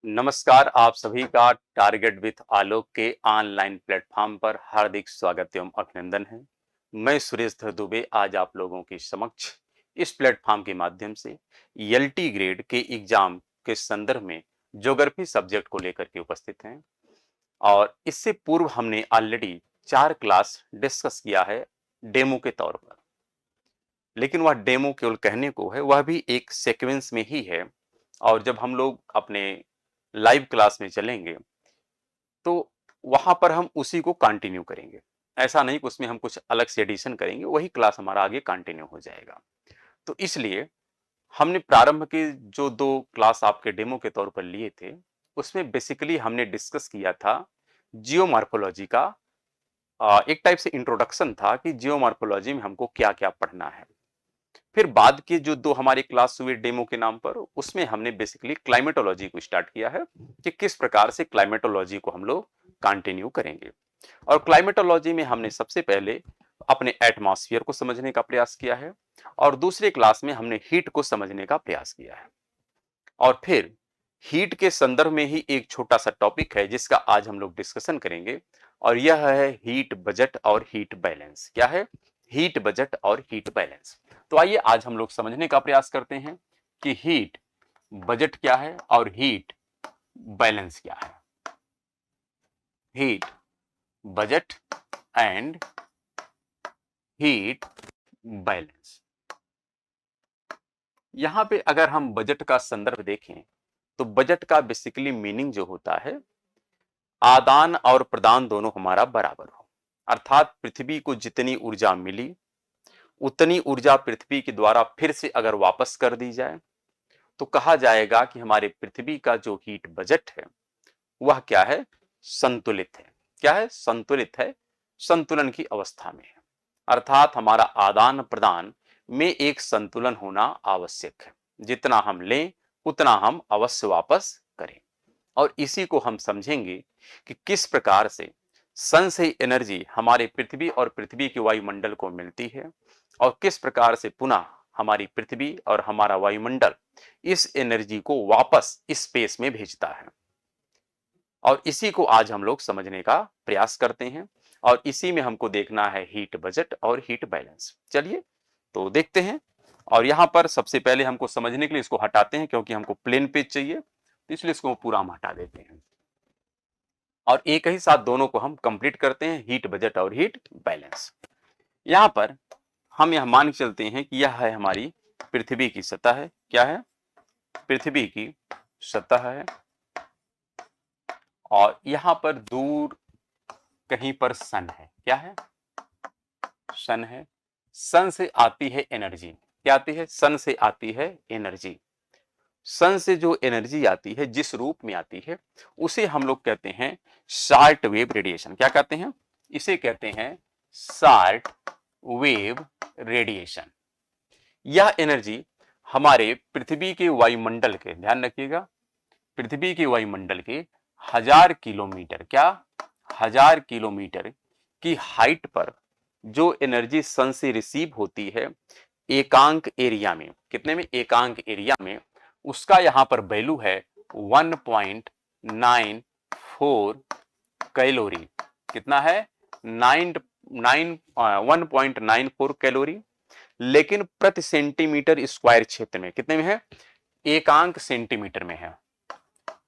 नमस्कार, आप सभी का टारगेट विथ आलोक के ऑनलाइन प्लेटफॉर्म पर हार्दिक स्वागत एवं अभिनंदन है। मैं सुरेश धर दुबे आज आप लोगों के समक्ष इस प्लेटफॉर्म के माध्यम से एलटी ग्रेड के एग्जाम के संदर्भ में ज्योग्राफी सब्जेक्ट को लेकर के उपस्थित हैं और इससे पूर्व हमने ऑलरेडी 4 क्लास डिस्कस किया है डेमो के तौर पर। लेकिन वह डेमो केवल कहने को है, वह भी एक सीक्वेंस में ही है और जब हम लोग अपने लाइव क्लास में चलेंगे तो वहां पर हम उसी को कंटिन्यू करेंगे। ऐसा नहीं कि उसमें हम कुछ अलग से एडिशन करेंगे, वही क्लास हमारा आगे कंटिन्यू हो जाएगा। तो इसलिए हमने प्रारंभ के जो 2 क्लास आपके डेमो के तौर पर लिए थे, उसमें बेसिकली हमने डिस्कस किया था जियोमॉर्फोलॉजी का। एक टाइप से इंट्रोडक्शन था कि जियोमॉर्फोलॉजी में हमको क्या-क्या पढ़ना है। फिर बाद के जो 2 हमारी क्लास हुए डेमो के नाम पर, उसमें हमने बेसिकली क्लाइमेटोलॉजी को स्टार्ट किया है कि किस प्रकार से क्लाइमेटोलॉजी को हम लोग कंटिन्यू करेंगे। और क्लाइमेटोलॉजी में हमने सबसे पहले अपने एटमॉस्फेयर को समझने का प्रयास किया है और दूसरे क्लास में हमने हीट को समझने का प्रयास किया है। और फिर हीट के संदर्भ में ही एक छोटा सा टॉपिक है जिसका आज हम लोग डिस्कशन करेंगे और यह है हीट बजट और हीट बैलेंस। क्या है? हीट बजट और हीट बैलेंस। तो आइए आज हम लोग समझने का प्रयास करते हैं कि हीट बजट क्या है और हीट बैलेंस क्या है। Heat budget and heat balance. यहां पे अगर हम बजट का संदर्भ देखें तो बजट का बेसिकली मीनिंग जो होता है, आदान और प्रदान दोनों हमारा बराबर हो। अर्थात पृथ्वी को जितनी ऊर्जा मिली उतनी ऊर्जा पृथ्वी के द्वारा फिर से अगर वापस कर दी जाए तो कहा जाएगा कि हमारे पृथ्वी का जो हीट बजट है वह क्या है? संतुलित है। क्या है? संतुलित है, संतुलन की अवस्था में है। अर्थात हमारा आदान प्रदान में एक संतुलन होना आवश्यक है। जितना हम लें उतना हम अवश्य वापस करें। और इसी को हम समझेंगे कि किस प्रकार से सन से एनर्जी हमारे पृथ्वी और पृथ्वी के वायुमंडल को मिलती है और किस प्रकार से पुनः हमारी पृथ्वी और हमारा वायुमंडल इस एनर्जी को वापस स्पेस में भेजता है। और इसी को आज हम लोग समझने का प्रयास करते हैं और इसी में हमको देखना है हीट बजट और हीट बैलेंस। चलिए तो देखते हैं। और यहां पर सबसे पहले हमको समझने के लिए इसको हटाते हैं क्योंकि हमको प्लेन पेज चाहिए, तो इसलिए इसको पूरा हम हटा देते हैं और एक ही साथ दोनों को हम कंप्लीट करते हैं, हीट बजट और हीट बैलेंस। यहां पर हम यह मान के चलते हैं कि यह है हमारी पृथ्वी की सतह है। क्या है? पृथ्वी की सतह है और यहां पर दूर कहीं पर सन है। क्या है? सन है। सन से आती है एनर्जी। क्या आती है? सन से आती है एनर्जी। सन से जो एनर्जी आती है, जिस रूप में आती है, उसे हम लोग कहते हैं शॉर्ट वेव रेडिएशन। क्या कहते हैं? इसे कहते हैं शॉर्ट वेव रेडिएशन। यह एनर्जी हमारे पृथ्वी के वायुमंडल के, ध्यान रखिएगा, पृथ्वी के वायुमंडल के 1000 किलोमीटर, क्या 1000 किलोमीटर की हाइट पर जो एनर्जी सन से रिसीव होती है एकांक एरिया में, कितने में? एकांक एरिया में, उसका यहां पर वैल्यू है 1.94 कैलोरी। कितना है? 1.94 कैलोरी। लेकिन प्रति सेंटीमीटर स्क्वायर क्षेत्र में कितने में है? एकांक सेंटीमीटर में है,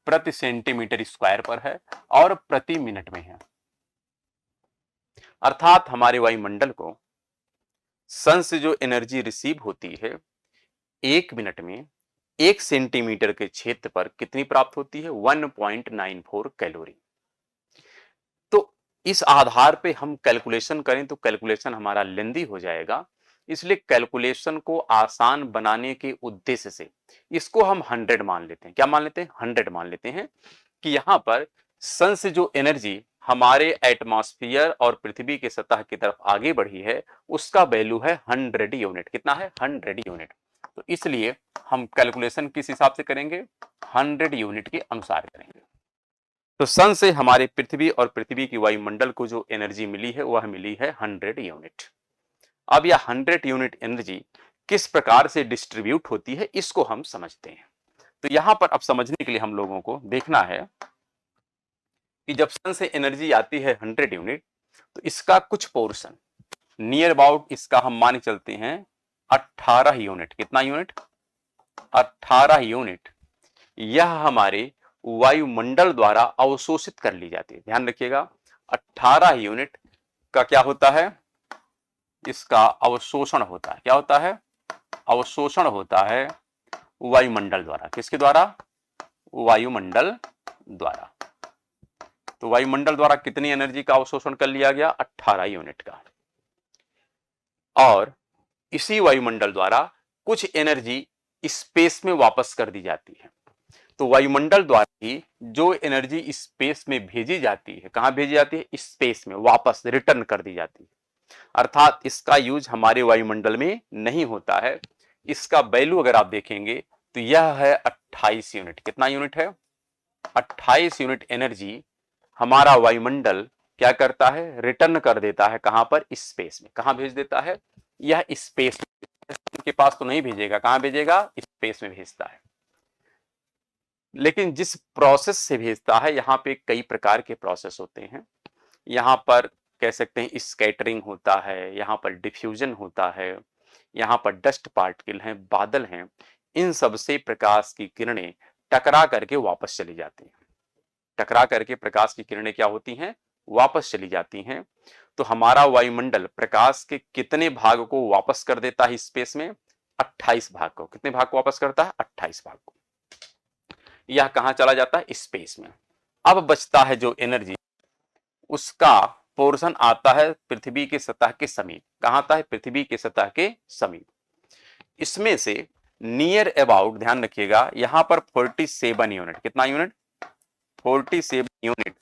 प्रति सेंटीमीटर स्क्वायर पर है और प्रति मिनट में है। अर्थात हमारे वायुमंडल को सन से जो एनर्जी रिसीव होती है 1 मिनट में 1 सेंटीमीटर के क्षेत्र पर कितनी प्राप्त होती है? 1.94 कैलोरी। तो इस आधार पे हम कैलकुलेशन करें तो कैलकुलेशन हमारा लेंदी हो जाएगा, इसलिए कैलकुलेशन को आसान बनाने के उद्देश्य से इसको हम 100 मान लेते हैं। क्या मान लेते हैं? 100 मान लेते हैं कि यहां पर सन से जो एनर्जी हमारे एटमॉस्फेयर और पृथ्वी की सतह की तरफ आगे बढ़ी है उसका वैल्यू है 100 यूनिट। कितना है? 100 यूनिट। तो इसलिए हम कैलकुलेशन किस हिसाब से करेंगे? 100 यूनिट के अनुसार करेंगे। तो सन से हमारे पृथ्वी और पृथ्वी की वायुमंडल को जो एनर्जी मिली है वह मिली है 100 यूनिट। अब यह 100 यूनिट एनर्जी किस प्रकार से डिस्ट्रीब्यूट होती है इसको हम समझते हैं। तो यहां पर अब समझने के लिए हम लोगों को देखना है कि जब सन से एनर्जी आती है 100 यूनिट, तो इसका कुछ पोर्शन नियर अबाउट इसका हम मान के चलते हैं 18 यूनिट। कितना यूनिट? 18 यूनिट यह हमारे वायुमंडल द्वारा अवशोषित कर ली जाती है। ध्यान रखिएगा, 18 यूनिट का क्या होता है? इसका अवशोषण होता है। क्या होता है? अवशोषण होता है वायुमंडल द्वारा। किसके द्वारा? वायुमंडल द्वारा। तो वायुमंडल द्वारा कितनी एनर्जी का अवशोषण कर लिया गया? 18 यूनिट का। और इसी वायुमंडल द्वारा कुछ एनर्जी स्पेस में वापस कर दी जाती है। तो वायुमंडल द्वारा ही जो एनर्जी स्पेस में भेजी जाती है, कहां भेजी जाती है? स्पेस में वापस रिटर्न कर दी जाती है। अर्थात इसका यूज हमारे वायुमंडल में नहीं होता है। इसका वैल्यू अगर आप देखेंगे तो यह है 28 यूनिट। कितना यूनिट है? 28 यूनिट एनर्जी हमारा वायुमंडल क्या करता है? रिटर्न कर देता है। कहां पर? स्पेस में। कहां भेज देता है? यह स्पेस के पास तो नहीं भेजेगा। कहां भेजेगा? स्पेस में भेजता है। लेकिन जिस प्रोसेस से भेजता है, यहां पे कई प्रकार के प्रोसेस होते हैं। यहां पर कह सकते हैं स्कैटरिंग होता है, यहां पर डिफ्यूजन होता है, यहां पर डस्ट पार्टिकल हैं, बादल हैं। इन सब से प्रकाश की किरणें टकरा करके वापस चली जाती हैं। टकरा करके प्रकाश की किरणें क्या होती हैं? वापस चली जाती हैं। तो हमारा वायुमंडल प्रकाश के कितने भाग को वापस कर देता है स्पेस में? 28 भाग को। कितने भाग को वापस करता है? 28 भाग को। यह कहां चला जाता है? स्पेस में। अब बचता है जो एनर्जी, उसका पोर्शन आता है पृथ्वी की सतह के समीप। कहां आता है? पृथ्वी की सतह के समीप। इसमें से नियर अबाउट, ध्यान रखिएगा, यहां पर 47 यूनिट। कितना यूनिट? 47 यूनिट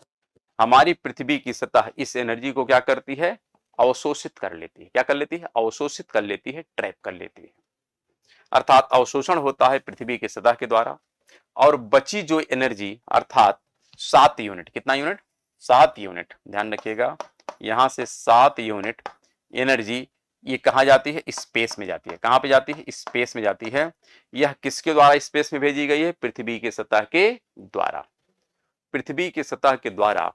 हमारी पृथ्वी की सतह इस एनर्जी को क्या करती है? अवशोषित कर लेती है। क्या कर लेती है? अवशोषित कर लेती है, ट्रैप कर लेती है। अर्थात अवशोषण होता है पृथ्वी की सतह के द्वारा, और बची जो एनर्जी अर्थात 7 यूनिट। कितना यूनिट? 7 यूनिट। ध्यान रखिएगा, यहां से 7 यूनिट एनर्जी ये कहां जाती है? स्पेस में जाती है। कहां पे जाती है? स्पेस में जाती है। यह किसके द्वारा स्पेस में भेजी गई है? पृथ्वी के सतह के द्वारा। पृथ्वी की सतह के द्वारा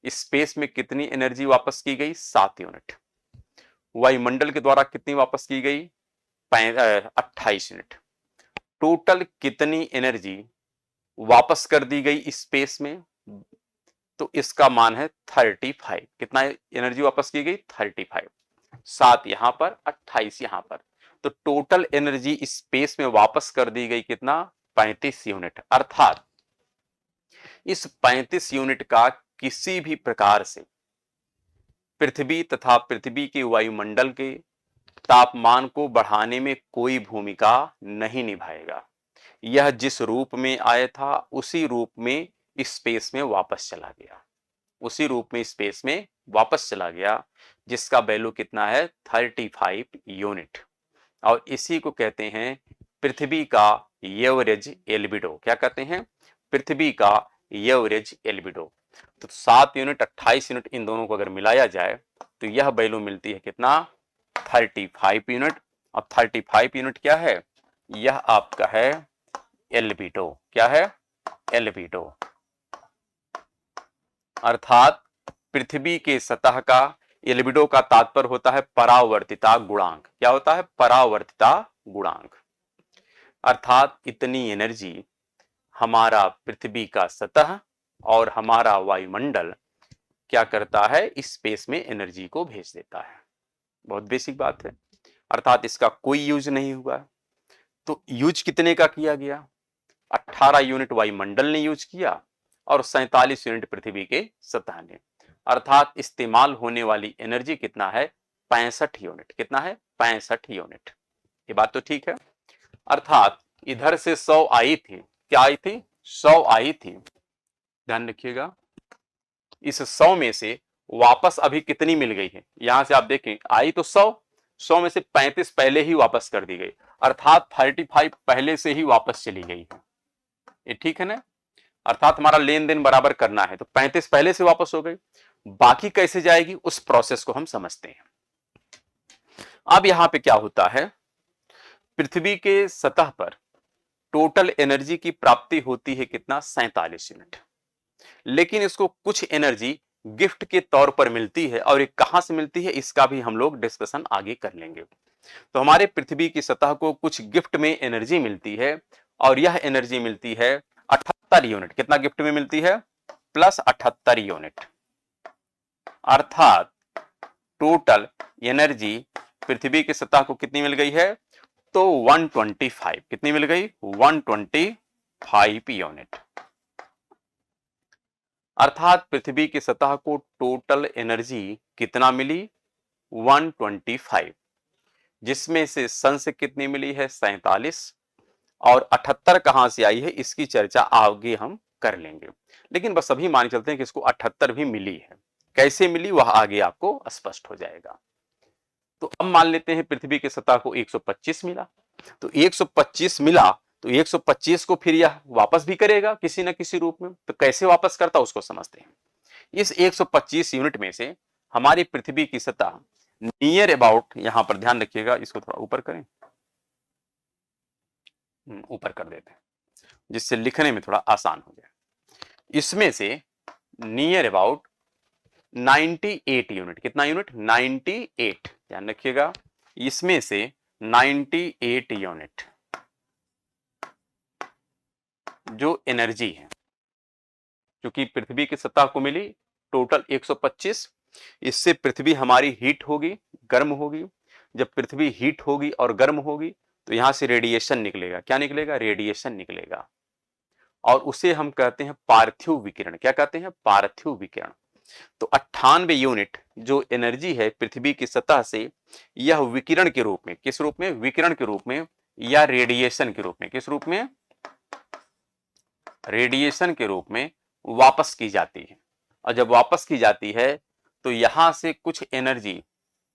स्पेस में कितनी एनर्जी वापस की गई? 7 यूनिट। वायुमंडल के द्वारा कितनी वापस की गई? 28 यूनिट। टोटल कितनी एनर्जी वापस कर दी गई स्पेस में? तो इसका मान है 35। कितना एनर्जी वापस की गई? 35। 7 यहां पर, 28 यहां पर। तो टोटल एनर्जी स्पेस में वापस कर दी गई कितना? 35 यूनिट। अर्थात इस 35 यूनिट का किसी भी प्रकार से पृथ्वी तथा पृथ्वी के वायुमंडल के तापमान को बढ़ाने में कोई भूमिका नहीं निभाएगा। यह जिस रूप में आया था उसी रूप में स्पेस में वापस चला गया। उसी रूप में स्पेस में वापस चला गया, जिसका वैल्यू कितना है? 35 यूनिट। और इसी को कहते हैं पृथ्वी का एवरेज एल्बिडो। क्या कहते हैं? पृथ्वी का एवरेज एल्बिडो। तो 7 यूनिट, 28 यूनिट, इन दोनों को अगर मिलाया जाए तो यह वैल्यू मिलती है कितना? 35 यूनिट। अब 35 यूनिट क्या है? यह आपका है एल्बिडो। क्या है? एल्बिडो। अर्थात पृथ्वी के सतह का एल्बिडो का तात्पर्य होता है परावर्तिता गुणांक। क्या होता है? परावर्तिता गुणांक। अर्थात इतनी एनर्जी हमारा पृथ्वी का सतह और हमारा वायुमंडल क्या करता है? स्पेस में एनर्जी को भेज देता है। बहुत बेसिक बात है। अर्थात इसका कोई यूज नहीं हुआ। तो यूज कितने का किया गया? 18 यूनिट वायुमंडल ने यूज किया और 47 यूनिट पृथ्वी के सतह ने। अर्थात इस्तेमाल होने वाली एनर्जी कितना है? 65 यूनिट। कितना है? 65 यूनिट। ये बात तो ठीक है। अर्थात इधर से 100 आई थी। क्या आई थी? 100 आई थी। ध्यान रखिएगा, इस 100 में से वापस अभी कितनी मिल गई है? यहां से आप देखें, आई तो 100 में से 35 पहले ही वापस कर दी गई। अर्थात 35 पहले से ही वापस चली गई है। ये ठीक है ना? अर्थात हमारा लेन देन बराबर करना है, तो 35 पहले से वापस हो गई। बाकी कैसे जाएगी उस प्रोसेस को हम समझते हैं। अब यहां पे क्या होता है? पृथ्वी के सतह पर टोटल एनर्जी की प्राप्ति होती है कितना, 47 यूनिट। लेकिन इसको कुछ एनर्जी गिफ्ट के तौर पर मिलती है, और ये कहां से मिलती है इसका भी हम लोग डिस्कशन आगे कर लेंगे। तो हमारे पृथ्वी की सतह को कुछ गिफ्ट में एनर्जी मिलती है, और यह एनर्जी मिलती है 78 यूनिट। कितना गिफ्ट में मिलती है, प्लस 78 यूनिट। अर्थात टोटल एनर्जी पृथ्वी की सतह को कितनी मिल गई है, तो 125। कितनी मिल गई, 125 यूनिट। अर्थात पृथ्वी की सतह को टोटल एनर्जी कितना मिली, 125, जिसमें से सन से कितनी मिली है, 47, और 78 कहां से आई है इसकी चर्चा आगे हम कर लेंगे। लेकिन बस अभी मान चलते हैं कि इसको 78 भी मिली है। कैसे मिली वह आगे आपको स्पष्ट हो जाएगा। तो अब मान लेते हैं पृथ्वी की सतह को 125 मिला। तो 125 मिला तो 125 को फिर यह वापस भी करेगा किसी न किसी रूप में। तो कैसे वापस करता उसको समझते हैं। इस 125 यूनिट में से हमारी पृथ्वी की सतह नियर अबाउट, यहां पर ध्यान रखिएगा, इसको थोड़ा ऊपर करें, ऊपर कर देते हैं जिससे लिखने में थोड़ा आसान हो जाए। इसमें से नियर अबाउट 98 यूनिट, कितना यूनिट, 98, ध्यान रखिएगा, इसमें से 98 यूनिट जो एनर्जी है, क्योंकि पृथ्वी की सतह को मिली टोटल 125, इससे पृथ्वी हमारी हीट होगी, गर्म होगी। जब पृथ्वी हीट होगी और गर्म होगी तो यहां से रेडिएशन निकलेगा। क्या निकलेगा, रेडिएशन निकलेगा, और उसे हम कहते हैं पार्थिव विकिरण। क्या कहते हैं, पार्थिव विकिरण। तो 98 यूनिट जो एनर्जी है पृथ्वी की सतह से, यह विकिरण के रूप में, किस रूप में, विकिरण के रूप में, या रेडिएशन के रूप में, किस रूप में, रेडिएशन के रूप में वापस की जाती है। और जब वापस की जाती है तो यहां से कुछ एनर्जी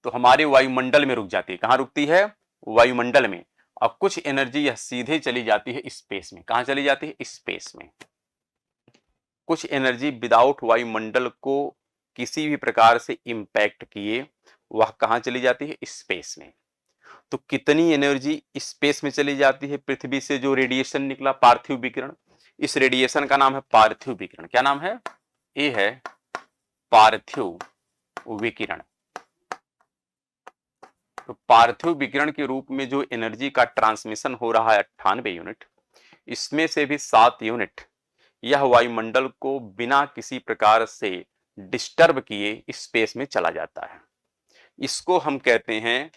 तो हमारे वायुमंडल में रुक जाती है। कहां रुकती है, वायुमंडल में। और कुछ एनर्जी यह सीधे चली जाती है स्पेस में। कहां चली जाती है, स्पेस में। कुछ एनर्जी विदाउट वायुमंडल को किसी भी प्रकार से इंपैक्ट किए वह कहां चली जाती है, स्पेस में। तो कितनी एनर्जी स्पेस में चली जाती है पृथ्वी से, जो रेडिएशन निकला, पार्थिव विकिरण। इस रेडिएशन का नाम है पार्थिव विकिरण। क्या नाम है, ये है पार्थिव विकिरण। तो पार्थिव विकिरण के रूप में जो एनर्जी का ट्रांसमिशन हो रहा है 98 यूनिट, इसमें से भी 7 यूनिट यह वायुमंडल को बिना किसी प्रकार से डिस्टर्ब किए स्पेस में चला जाता है। इसको हम कहते हैं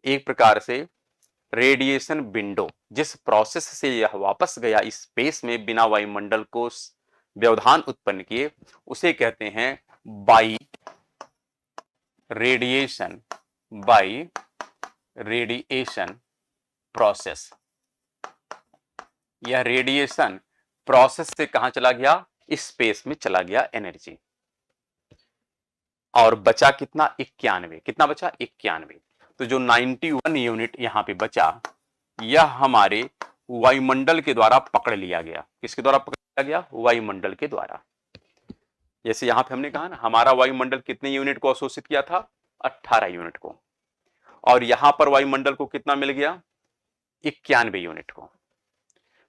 एक प्रकार से रेडिएशन विंडो। जिस प्रोसेस से यह वापस गया स्पेस में बिना वायुमंडल को व्यवधान उत्पन्न किए, उसे कहते हैं by radiation, by radiation process. यह रेडिएशन प्रोसेस से कहां चला गया, स्पेस में चला गया एनर्जी। और बचा कितना, 91। कितना बचा, 91। तो जो 91 यूनिट यहां पे बचा, यह हमारे वायुमंडल के द्वारा पकड़ लिया गया। किसके द्वारा पकड़ लिया गया, वायुमंडल के द्वारा। जैसे यहां पे हमने कहा ना, हमारा वायुमंडल कितने यूनिट को अवशोषित किया था, 18 यूनिट को। और यहां पर वायुमंडल को कितना मिल गया, 91 यूनिट को।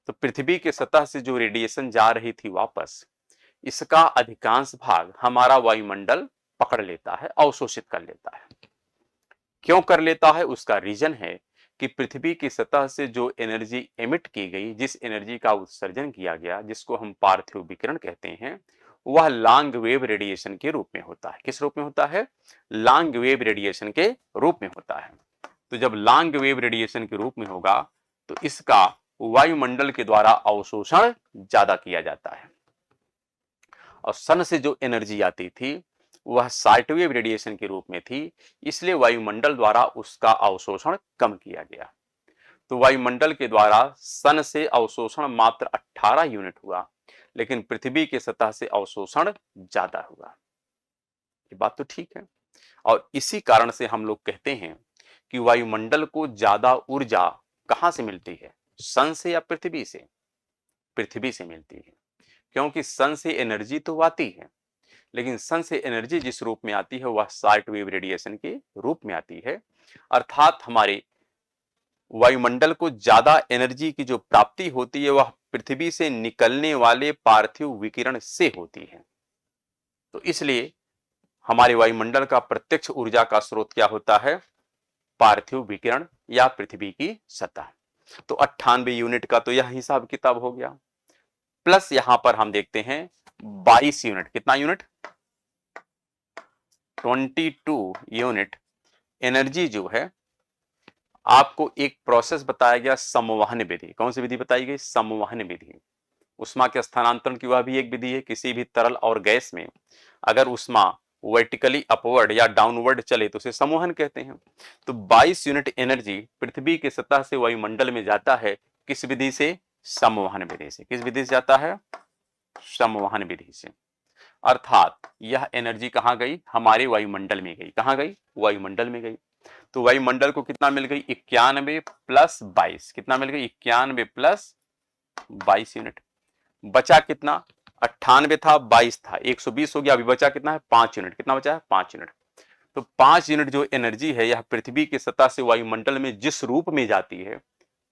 तो पृथ्वी के सतह से जो रेडिएशन जा रही थी वापस, इसका अधिकांश भाग हमारा वायुमंडल पकड़ लेता है, अवशोषित कर लेता है। क्यों कर लेता है, उसका रीजन है कि पृथ्वी की सतह से जो एनर्जी एमिट की गई, जिस एनर्जी का उत्सर्जन किया गया, जिसको हम पार्थिव विकिरण कहते हैं, वह लॉन्ग वेव रेडिएशन के रूप में होता है। किस रूप में होता है, लॉन्ग वेव रेडिएशन के रूप में होता है। तो जब लॉन्ग वेव रेडिएशन के रूप में होगा तो इसका वायुमंडल के द्वारा अवशोषण ज्यादा किया जाता है। और सन से जो एनर्जी आती थी वह शॉर्ट वेव रेडिएशन के रूप में थी, इसलिए वायुमंडल द्वारा उसका अवशोषण कम किया गया। तो वायुमंडल के द्वारा सन से अवशोषण मात्र 18 यूनिट हुआ, लेकिन पृथ्वी के सतह से अवशोषण ज्यादा हुआ। ये बात तो ठीक है। और इसी कारण से हम लोग कहते हैं कि वायुमंडल को ज्यादा ऊर्जा कहां से मिलती है, सन से या पृथ्वी से, पृथ्वी से मिलती है। क्योंकि सन से एनर्जी तो आती है, लेकिन सन से एनर्जी जिस रूप में आती है वह शॉर्ट वेव रेडिएशन के रूप में आती है। अर्थात हमारे वायुमंडल को ज्यादा एनर्जी की जो प्राप्ति होती है वह पृथ्वी से निकलने वाले पार्थिव विकिरण से होती है। तो इसलिए हमारे वायुमंडल का प्रत्यक्ष ऊर्जा का स्रोत क्या होता है? पार्थिव विकिरण या पृथ्वी की सतह। तो 98 यूनिट का तो यह हिसाब किताब हो गया। प्लस यहां पर हम देखते हैं 22 यूनिट। कितना यूनिट? 22 यूनिट एनर्जी जो है आपको एक प्रोसेस बताया गया, संवहन विधि। कौन सी विधि बताई गई? संवहन विधि। उष्मा के स्थानांतरण की वह भी एक विधि है। किसी भी तरल और गैस में अगर उष्मा वर्टिकली अपवर्ड या डाउनवर्ड चले तो उसे संवहन कहते हैं। तो 22 यूनिट एनर्जी पृथ्वी की सतह से वायुमंडल में जाता है। किस विधि से? संवहन विधि से। किस विधि से जाता है? संवहन विधि से। अर्थात यह एनर्जी कहां गई? हमारे वायुमंडल में गई। कहां गई? वायुमंडल में गई। तो वायुमंडल को कितना मिल गई? 91 प्लस 22। कितना मिल गई? 91 प्लस 22 यूनिट। बचा कितना? 98 था, 22 था, 120 हो गया। अभी बचा कितना है? 5 यूनिट। कितना बचा है? 5 यूनिट। तो 5 यूनिट जो एनर्जी है यह पृथ्वी की सतह से वायुमंडल में जिस रूप में जाती है,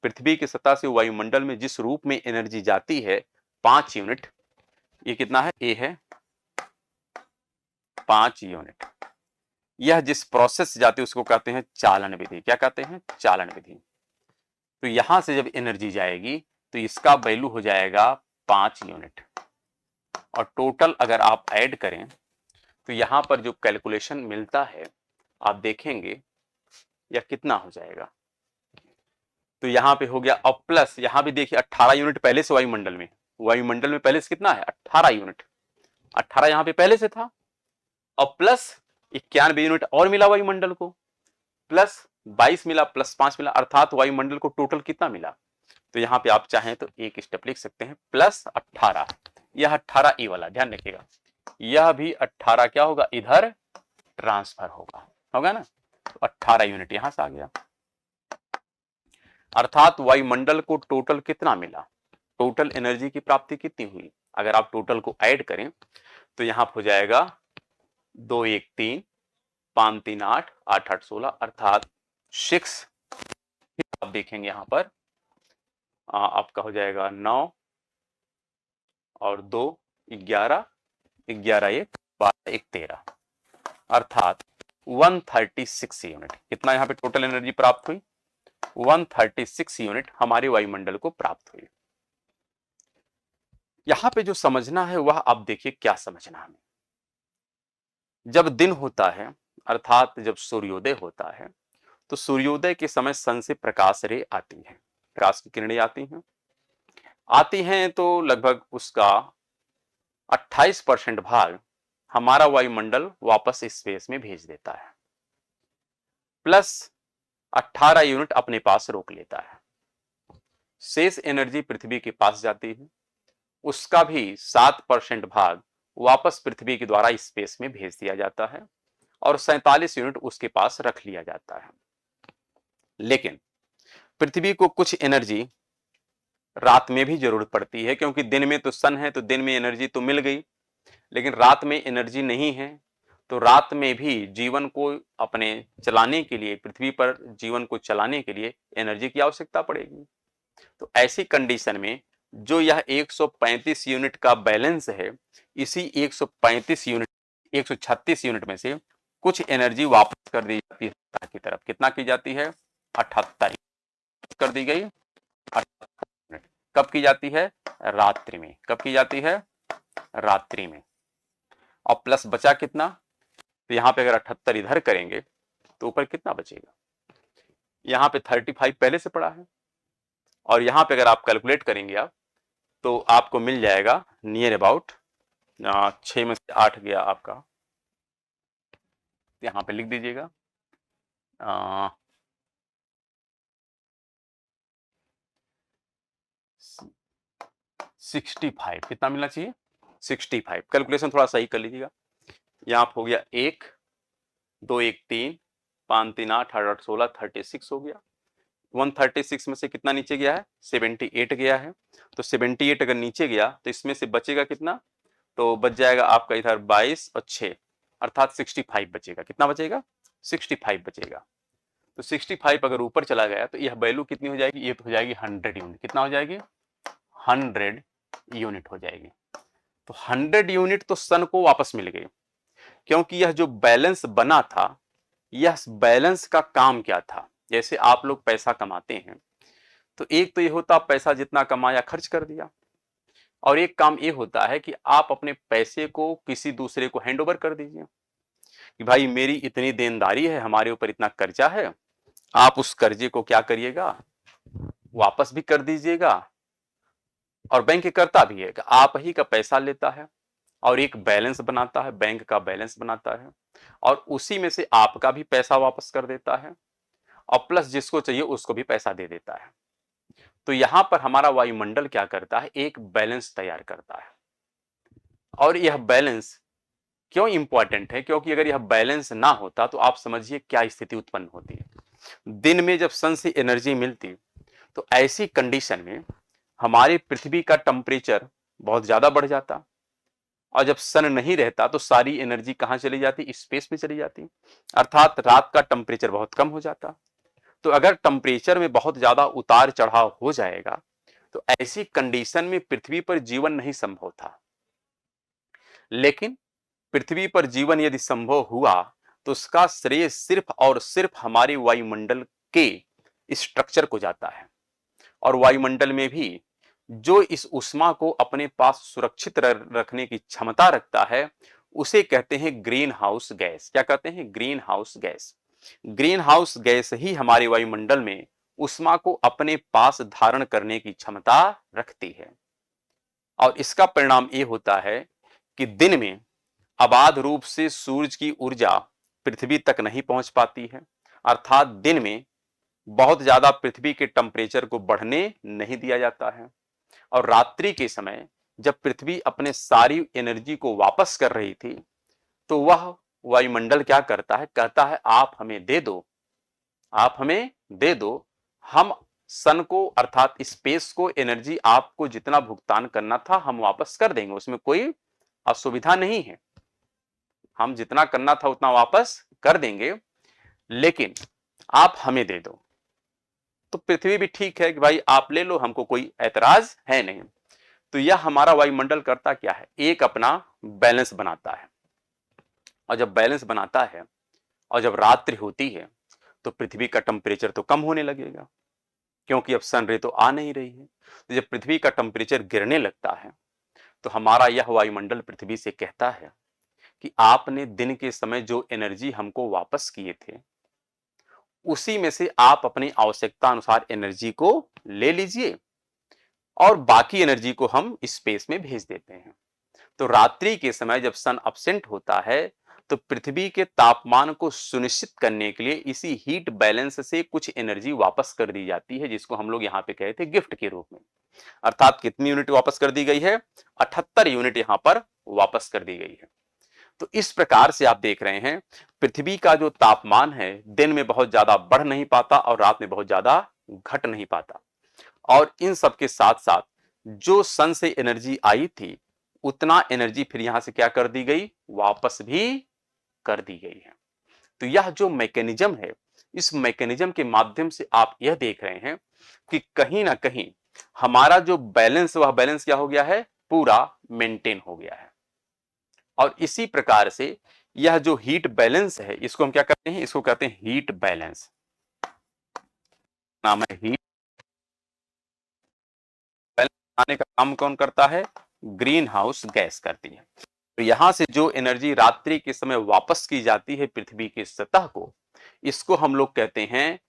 पृथ्वी की सतह से वायुमंडल में जिस रूप में एनर्जी जाती है 5 यूनिट, ये कितना है? ए है 5 यूनिट। यह जिस प्रोसेस से जाती है उसको कहते हैं चालन विधि। क्या कहते हैं? चालन विधि। तो यहां से जब एनर्जी जाएगी तो इसका वैल्यू हो जाएगा 5 यूनिट। और टोटल अगर आप ऐड करें तो यहां पर जो कैलकुलेशन मिलता है आप देखेंगे यह कितना हो जाएगा। तो यहां पे हो गया। अब प्लस यहां भी देखिए 18 यूनिट पहले से वायुमंडल में पहले से कितना है? 18 यूनिट। 18 यहां पे पहले से था। और प्लस 91 यूनिट और मिला वायुमंडल को, प्लस 22 मिला, प्लस 5 मिला, अर्थात वायुमंडल को टोटल कितना मिला? तो यहां पे आप चाहें तो एक स्टेप लिख सकते हैं, प्लस 18। यह 18 ई वाला ध्यान रखिएगा। यह भी 18 क्या होगा? इधर ट्रांसफर होगा ना। तो 18 यूनिट यहां से आ गया। अर्थात वायुमंडल को टोटल कितना मिला? टोटल एनर्जी की प्राप्ति कितनी हुई? अगर आप टोटल को ऐड करें तो यहां हो जाएगा 2 1 3 5 3 8 8 8 16, अर्थात 6। आप देखेंगे यहां पर आपका हो जाएगा 9 और 2 11, 11 1 12 1 13, अर्थात 136 यूनिट। कितना यहां पे टोटल एनर्जी प्राप्त हुई? 136 यूनिट हमारे वायुमंडल को प्राप्त हुई। यहां पे जो समझना है वह आप देखिए क्या समझना है। जब दिन होता है अर्थात जब सूर्योदय होता है तो सूर्योदय के समय सन से प्रकाश रे आती है, प्रकाश की किरणें आती हैं तो लगभग उसका 28% भाग हमारा वायुमंडल वापस स्पेस में भेज देता है, प्लस 18 यूनिट अपने पास रोक लेता है। शेष एनर्जी पृथ्वी के पास जाती है, उसका भी 7% भाग वापस पृथ्वी के द्वारा स्पेस में भेज दिया जाता है और 47 यूनिट उसके पास रख लिया जाता है। लेकिन पृथ्वी को कुछ एनर्जी रात में भी जरूरत पड़ती है, क्योंकि दिन में तो सन है तो दिन में एनर्जी तो मिल गई, लेकिन रात में एनर्जी नहीं है। तो रात में भी जीवन को अपने चलाने के लिए, पृथ्वी पर जीवन को चलाने के लिए एनर्जी की आवश्यकता पड़ेगी। तो ऐसी कंडीशन में जो यह 135 यूनिट का बैलेंस है, इसी 135 यूनिट 136 यूनिट में से कुछ एनर्जी वापस कर दी जाती है सतह की तरफ। कितना की जाती है? 78 कर दी गई। 78 यूनिट कब की जाती है? रात्रि में। कब की जाती है? रात्रि में। और प्लस बचा कितना? तो यहां पे अगर 78 इधर करेंगे तो ऊपर कितना बचेगा? यहां पे 35 पहले से पड़ा है और यहां पे अगर आप कैलकुलेट करेंगे आप तो आपको मिल जाएगा नियर अबाउट 6 में से 8 गया आपका, यहां पे लिख दीजिएगा 65। कितना मिलना चाहिए? 65। कैलकुलेशन थोड़ा सही कर लीजिएगा। यहाँ हो गया 1 2 1 3 5 3 8 8 8 16 36 हो गया। 136 में से कितना नीचे गया है? 78 गया है। तो 78 अगर नीचे गया तो इसमें से बचेगा कितना? तो बच जाएगा आपका इधर 22 और 6, अर्थात 65 बचेगा। कितना बचेगा? 65 बचेगा। तो 65 अगर ऊपर चला गया तो यह वैल्यू कितनी हो जाएगी, ये तो हो जाएगी 100 यूनिट। कितना हो जाएगी, 100 यूनिट हो जाएगी। तो 100 यूनिट तो सन को वापस मिल गई, क्योंकि यह जो बैलेंस बना था, यह बैलेंस का काम क्या था। जैसे आप लोग पैसा कमाते हैं तो एक तो ये होता पैसा जितना कमाया खर्च कर दिया, और एक काम ये होता है कि आप अपने पैसे को किसी दूसरे को हैंड ओवर कर दीजिए कि भाई मेरी इतनी देनदारी है, हमारे ऊपर इतना कर्जा है, आप उस कर्जे को क्या करिएगा, वापस भी कर दीजिएगा। और बैंक करता भी है कि आप ही का पैसा लेता है और एक बैलेंस बनाता है, बैंक का बैलेंस बनाता है, और उसी में से आपका भी पैसा वापस कर देता है, और प्लस जिसको चाहिए उसको भी पैसा दे देता है। तो यहां पर हमारा वायुमंडल क्या करता है, एक बैलेंस तैयार करता है। और यह बैलेंस क्यों इंपॉर्टेंट है, क्योंकि अगर यह बैलेंस ना होता तो आप समझिए क्या स्थिति उत्पन्न होती है। दिन में जब सन से एनर्जी मिलती तो ऐसी कंडीशन में हमारी पृथ्वी का टेम्परेचर बहुत ज्यादा बढ़ जाता, और जब सन नहीं रहता तो सारी एनर्जी कहां चली जाती, स्पेस में चली जाती, अर्थात रात का टेम्परेचर बहुत कम हो जाता। तो अगर टेम्परेचर में बहुत ज्यादा उतार चढ़ाव हो जाएगा तो ऐसी कंडीशन में पृथ्वी पर जीवन नहीं संभव था। लेकिन पृथ्वी पर जीवन यदि संभव हुआ तो उसका श्रेय सिर्फ और सिर्फ हमारे वायुमंडल के स्ट्रक्चर को जाता है। और वायुमंडल में भी जो इस उष्मा को अपने पास सुरक्षित रखने की क्षमता रखता है उसे कहते हैं ग्रीन हाउस गैस। क्या कहते हैं, greenhouse gas. Greenhouse gas ही हमारे वायुमंडल में उष्मा को अपने पास धारण करने की क्षमता रखती है। और इसका परिणाम ये होता है कि दिन में अबाध रूप से सूरज की ऊर्जा पृथ्वी तक नहीं पहुंच पाती है, अर्थात दिन में बहुत ज्यादा पृथ्वी के टेम्परेचर को बढ़ने नहीं दिया जाता है। और रात्रि के समय जब पृथ्वी अपने सारी एनर्जी को वापस कर रही थी तो वह वायुमंडल क्या करता है, कहता है आप हमें दे दो, आप हमें दे दो, हम सन को अर्थात स्पेस को एनर्जी आपको जितना भुगतान करना था हम वापस कर देंगे, उसमें कोई असुविधा नहीं है, हम जितना करना था उतना वापस कर देंगे, लेकिन आप हमें दे दो। तो पृथ्वी भी ठीक है कि भाई आप ले लो, हमको कोई ऐतराज है नहीं। तो यह हमारा वायुमंडल करता क्या है, एक अपना बैलेंस बनाता है। और जब बैलेंस बनाता है और जब रात्रि होती है तो पृथ्वी का टेम्परेचर तो कम होने लगेगा, क्योंकि अब सन रे तो आ नहीं रही है। तो जब पृथ्वी का टेम्परेचर गिरने लगता है तो हमारा यह वायुमंडल पृथ्वी से कहता है कि आपने दिन के समय जो एनर्जी हमको वापस किए थे उसी में से आप अपनी आवश्यकता अनुसार एनर्जी को ले लीजिए और बाकी एनर्जी को हम स्पेस में भेज देते हैं। तो रात्रि के समय जब सन अब्सेंट होता है तो पृथ्वी के तापमान को सुनिश्चित करने के लिए इसी हीट बैलेंस से कुछ एनर्जी वापस कर दी जाती है, जिसको हम लोग यहाँ पे कहे थे गिफ्ट के रूप में। अर्थात कितनी यूनिट वापस कर दी गई है, 78 यूनिट यहाँ पर वापस कर दी गई है। तो इस प्रकार से आप देख रहे हैं पृथ्वी का जो तापमान है दिन में बहुत ज्यादा बढ़ नहीं पाता और रात में बहुत ज्यादा घट नहीं पाता। और इन सब के साथ साथ जो सन से एनर्जी आई थी उतना एनर्जी फिर यहां से क्या कर दी गई, वापस भी कर दी गई है। तो यह जो मैकेनिज्म है, इस मैकेनिज्म के माध्यम से आप यह देख रहे हैं कि कहीं ना कहीं हमारा जो बैलेंस, वह बैलेंस क्या हो गया है, पूरा मेंटेन हो गया है। और इसी प्रकार से यह जो हीट बैलेंस है इसको हम क्या करते हैं, इसको कहते हैं हीट बैलेंस। नाम है हीट बैलेंस। आने का काम कौन करता है, ग्रीन हाउस गैस करती है। तो यहां से जो एनर्जी रात्रि के समय वापस की जाती है पृथ्वी की सतह को, इसको हम लोग कहते हैं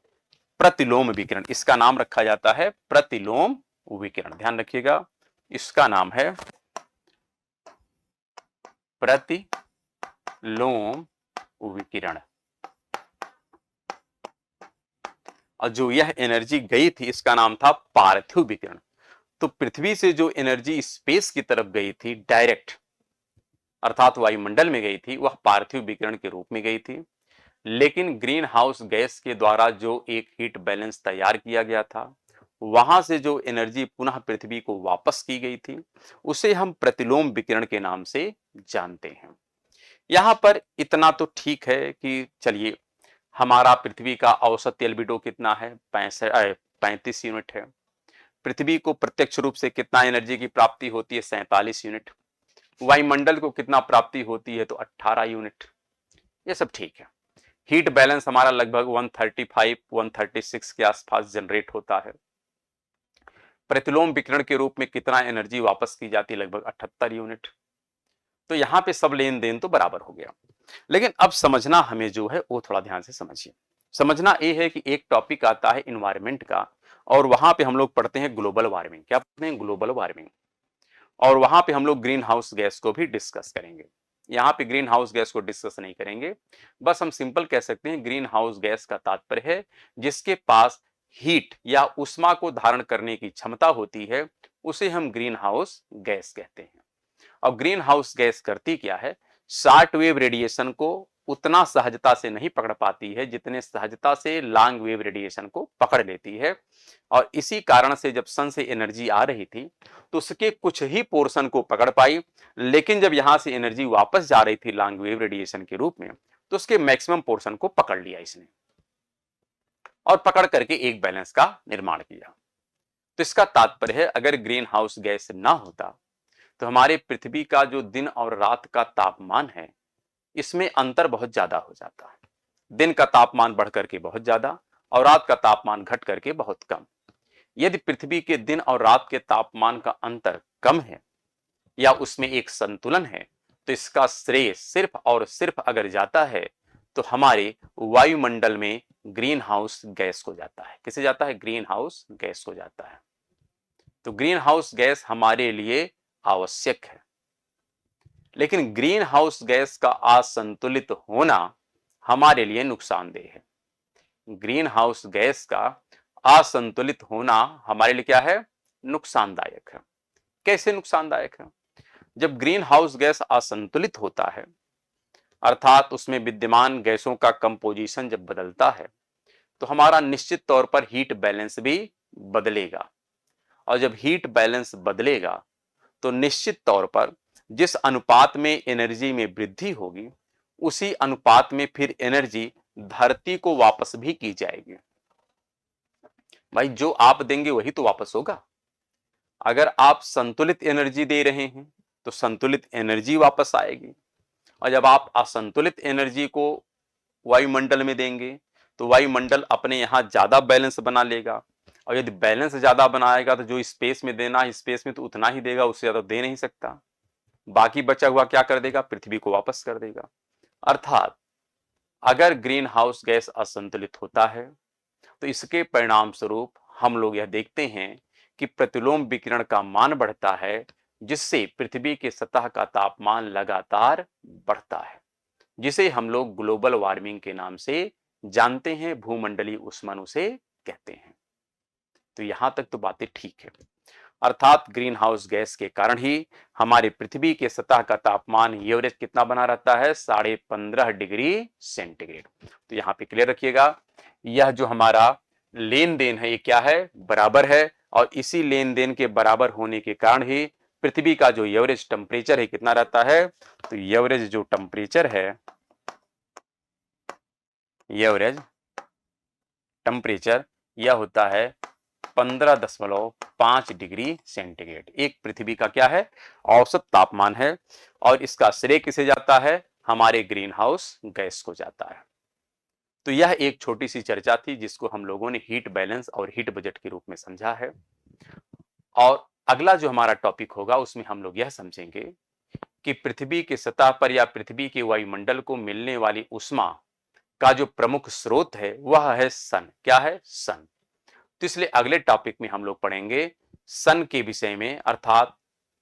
प्रतिलोम विकिरण। इसका नाम रखा जाता है प्रतिलोम विकिरण। ध्यान रखिएगा, इसका नाम है प्रतिलोम विकिरण। और जो यह एनर्जी गई थी इसका नाम था पार्थिव विकिरण। तो पृथ्वी से जो एनर्जी स्पेस की तरफ गई थी डायरेक्ट, अर्थात वायुमंडल में गई थी, वह पार्थिव विकिरण के रूप में गई थी। लेकिन ग्रीन हाउस गैस के द्वारा जो एक हीट बैलेंस तैयार किया गया था, वहां से जो एनर्जी पुनः पृथ्वी को वापस की गई थी, उसे हम प्रतिलोम विकिरण के नाम से जानते हैं। यहां पर इतना तो ठीक है कि चलिए हमारा पृथ्वी का औसत एल्बिडो कितना है? 35 यूनिट है। पृथ्वी को प्रत्यक्ष रूप से कितना एनर्जी की प्राप्ति होती है? 47 यूनिट। वायुमंडल को कितना प्राप्ति होती है? तो 18 यूनिट। ये सब ठीक है। हीट बैलेंस हमारा लगभग 135 136 के आसपास जनरेट होता है। प्रतिलोम विकिरण के रूप में कितना एनर्जी वापस की जाती है? लगभग 78 यूनिट। तो यहां पे सब लेन देन तो बराबर हो गया, लेकिन अब समझना हमें जो है वो थोड़ा ध्यान से समझिए। समझना ये है कि एक टॉपिक आता है इन्वायरमेंट का, और वहां पे हम लोग पढ़ते हैं ग्लोबल वार्मिंग। क्या पढ़ते हैं? Global warming. और वहां पे हम लोग ग्रीन हाउस गैस को भी डिस्कस करेंगे। यहाँ पे ग्रीन हाउस गैस को डिस्कस नहीं करेंगे, बस हम सिंपल कह सकते हैं ग्रीन हाउस गैस का तात्पर्य है जिसके पास हीट या उष्मा को धारण करने की क्षमता होती है, उसे हम ग्रीन हाउस गैस कहते हैं। अब ग्रीन हाउस गैस करती क्या है? शॉर्ट वेव रेडिएशन को उतना सहजता से नहीं पकड़ पाती है जितने सहजता से लॉन्ग वेव रेडिएशन को पकड़ लेती है। और इसी कारण से जब सन से एनर्जी आ रही थी तो उसके कुछ ही पोर्शन को पकड़ पाई, लेकिन जब यहां से एनर्जी वापस जा रही थी लॉन्ग वेव रेडिएशन के रूप में तो उसके मैक्सिमम पोर्शन को पकड़ लिया इसने, और पकड़ करके एक बैलेंस का निर्माण किया। तो इसका तात्पर्य है अगर ग्रीन हाउस गैस ना होता तो हमारे पृथ्वी का जो दिन और रात का तापमान है इसमें अंतर बहुत ज्यादा हो जाता है। दिन का तापमान बढ़ करके बहुत ज्यादा और रात का तापमान घट करके बहुत कम। यदि पृथ्वी के दिन और रात के तापमान का अंतर कम है या उसमें एक संतुलन है तो इसका श्रेय सिर्फ और सिर्फ अगर जाता है तो हमारे वायुमंडल में ग्रीन हाउस गैस को जाता है। किसे जाता है? ग्रीन हाउस गैस को जाता है। तो ग्रीन हाउस गैस हमारे लिए आवश्यक है, लेकिन ग्रीन हाउस गैस का असंतुलित होना हमारे लिए नुकसानदेह है। ग्रीन हाउस गैस का असंतुलित होना हमारे लिए क्या है? नुकसानदायक है। कैसे नुकसानदायक है? जब ग्रीन हाउस गैस असंतुलित होता है अर्थात उसमें विद्यमान गैसों का कंपोजिशन जब बदलता है तो हमारा निश्चित तौर पर हीट बैलेंस भी बदलेगा, और जब हीट बैलेंस बदलेगा तो निश्चित तौर पर जिस अनुपात में एनर्जी में वृद्धि होगी उसी अनुपात में फिर एनर्जी धरती को वापस भी की जाएगी। भाई जो आप देंगे वही तो वापस होगा। अगर आप संतुलित एनर्जी दे रहे हैं तो संतुलित एनर्जी वापस आएगी, और जब आप असंतुलित एनर्जी को वायुमंडल में देंगे तो वायुमंडल अपने यहां ज्यादा बैलेंस बना लेगा, और यदि बैलेंस ज्यादा बनाएगा तो जो स्पेस में देना है स्पेस में तो उतना ही देगा, उससे ज्यादा दे नहीं सकता। बाकी बचा हुआ क्या कर देगा? पृथ्वी को वापस कर देगा। अर्थात अगर ग्रीन हाउस गैस असंतुलित होता है तो इसके परिणाम स्वरूप हम लोग यह देखते हैं कि प्रतिलोम विकिरण का मान बढ़ता है, जिससे पृथ्वी के सतह का तापमान लगातार बढ़ता है, जिसे हम लोग ग्लोबल वार्मिंग के नाम से जानते हैं, भूमंडलीय ऊष्मन उसे कहते हैं। तो यहां तक तो बातें ठीक है। अर्थात ग्रीन हाउस गैस के कारण ही हमारे पृथ्वी के सतह का तापमान एवरेज कितना बना रहता है? 15.5 डिग्री सेंटीग्रेड। तो यहाँ पे क्लियर रखिएगा, यह जो हमारा लेन देन है ये क्या है? बराबर है, और इसी लेन देन के बराबर होने के कारण ही पृथ्वी का जो एवरेज टेम्परेचर है कितना रहता है? तो एवरेज जो टेम्परेचर है, एवरेज टेम्परेचर यह होता है 15.5 डिग्री सेंटीग्रेड। एक पृथ्वी का क्या है? औसत तापमान है, और इसका श्रेय किसे जाता है? हमारे ग्रीन हाउस गैस को जाता है। तो यह एक छोटी सी चर्चा थी जिसको हम लोगों ने हीट बैलेंस और हीट बजट के रूप में समझा है। और अगला जो हमारा टॉपिक होगा उसमें हम लोग यह समझेंगे कि पृथ्वी के सतह पर या पृथ्वी के वायुमंडल को मिलने वाली ऊष्मा का जो प्रमुख स्रोत है वह है सन। क्या है? सन। तो इसलिए अगले टॉपिक में हम लोग पढ़ेंगे सन के विषय में, अर्थात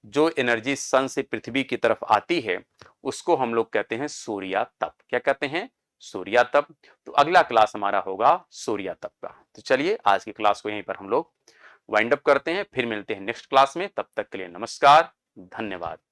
जो एनर्जी सन से पृथ्वी की तरफ आती है उसको हम लोग कहते हैं सूर्यातप। क्या कहते हैं? सूर्यातप। तो अगला क्लास हमारा होगा सूर्यातप का। तो चलिए आज की क्लास को यहीं पर हम लोग वाइंड अप करते हैं, फिर मिलते हैं नेक्स्ट क्लास में। तब तक के लिए नमस्कार, धन्यवाद।